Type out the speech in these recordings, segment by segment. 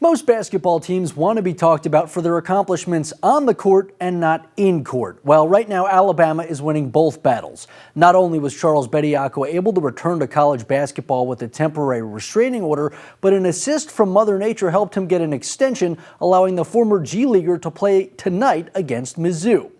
Most basketball teams want to be talked about for their accomplishments on the court and not in court. Well, right now, Alabama is winning both battles. Not only was Charles Bediako able to return to college basketball with a temporary restraining order, but an assist from Mother Nature helped him get an extension, allowing the former G-Leaguer to play tonight against Mizzou.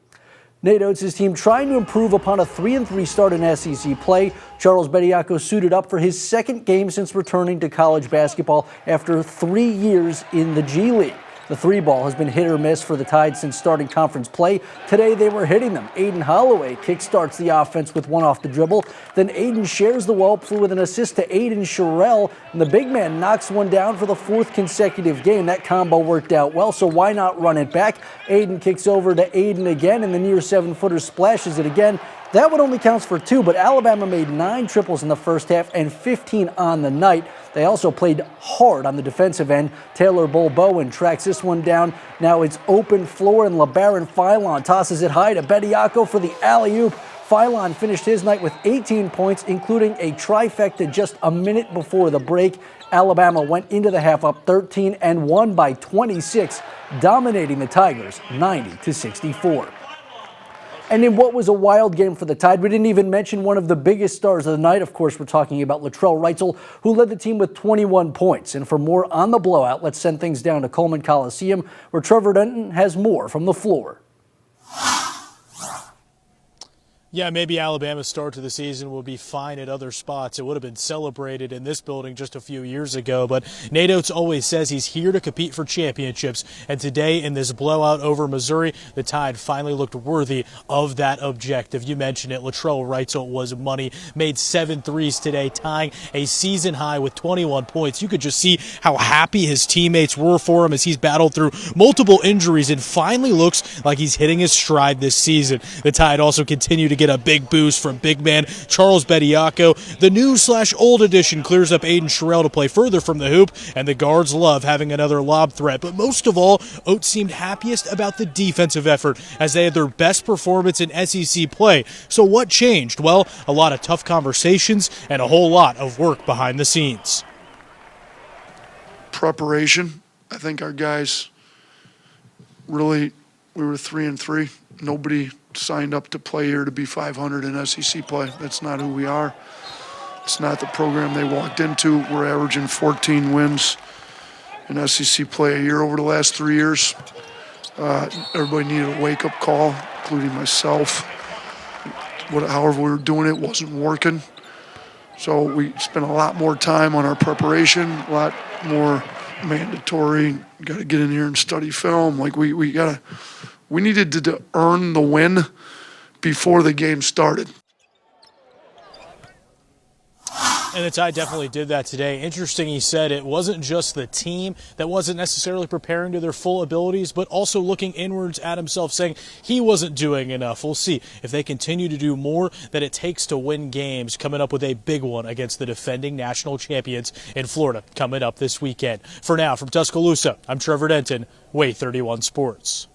Nate Oates' team trying to improve upon a 3-3 start in SEC play. Charles Bediako suited up for his second game since returning to college basketball after 3 years in the G League. The three ball has been hit or miss for the Tide since starting conference play. Today they were hitting them. Aiden Holloway kickstarts the offense with one off the dribble. Then Aiden shares the wall with an assist to Aiden Sherrill. And the big man knocks one down for the fourth consecutive game. That combo worked out well, so why not run it back? Aiden kicks over to Aiden again, and the near 7-footer splashes it again. That one only counts for 2, but Alabama made 9 triples in the first half and 15 on the night. They also played hard on the defensive end. Taylor Bowen tracks this one down. Now it's open floor, and LeBaron Philon tosses it high to Bediako for the alley-oop. Philon finished his night with 18 points, including a trifecta just a minute before the break. Alabama went into the half up 13 and won by 26, dominating the Tigers 90-64. And in what was a wild game for the Tide, we didn't even mention one of the biggest stars of the night. Of course, we're talking about Latrell Wrightsell, who led the team with 21 points. And for more on the blowout, let's send things down to Coleman Coliseum, where Trevor Denton has more from the floor. Yeah, maybe Alabama's start to the season will be fine at other spots. It would have been celebrated in this building just a few years ago, but Nate Oates always says he's here to compete for championships. And today in this blowout over Missouri, the Tide finally looked worthy of that objective. You mentioned it, Latrell Wrightsell was money, made 7 threes today, tying a season high with 21 points. You could just see how happy his teammates were for him as he's battled through multiple injuries and finally looks like he's hitting his stride this season. The Tide also continue to get a big boost from big man Charles Bediako. The new/old addition clears up Aiden Sherrill to play further from the hoop, and the guards love having another lob threat. But most of all, Oates seemed happiest about the defensive effort as they had their best performance in SEC play. So what changed? Well, a lot of tough conversations and a whole lot of work behind the scenes. Preparation. I think our guys really, we were 3-3. Nobody signed up to play here to be 500 in SEC play. That's not who we are. It's not the program they walked into. We're averaging 14 wins in SEC play a year over the last 3 years. Everybody needed a wake-up call, including myself. However we were doing it wasn't working. So we spent a lot more time on our preparation, a lot more mandatory. Got to get in here and study film. Like we needed to earn the win before the game started. And the Tide definitely did that today. Interesting, he said it wasn't just the team that wasn't necessarily preparing to their full abilities, but also looking inwards at himself, saying he wasn't doing enough. We'll see if they continue to do more that it takes to win games, coming up with a big one against the defending national champions in Florida coming up this weekend. For now, from Tuscaloosa, I'm Trevor Denton, Way 31 Sports.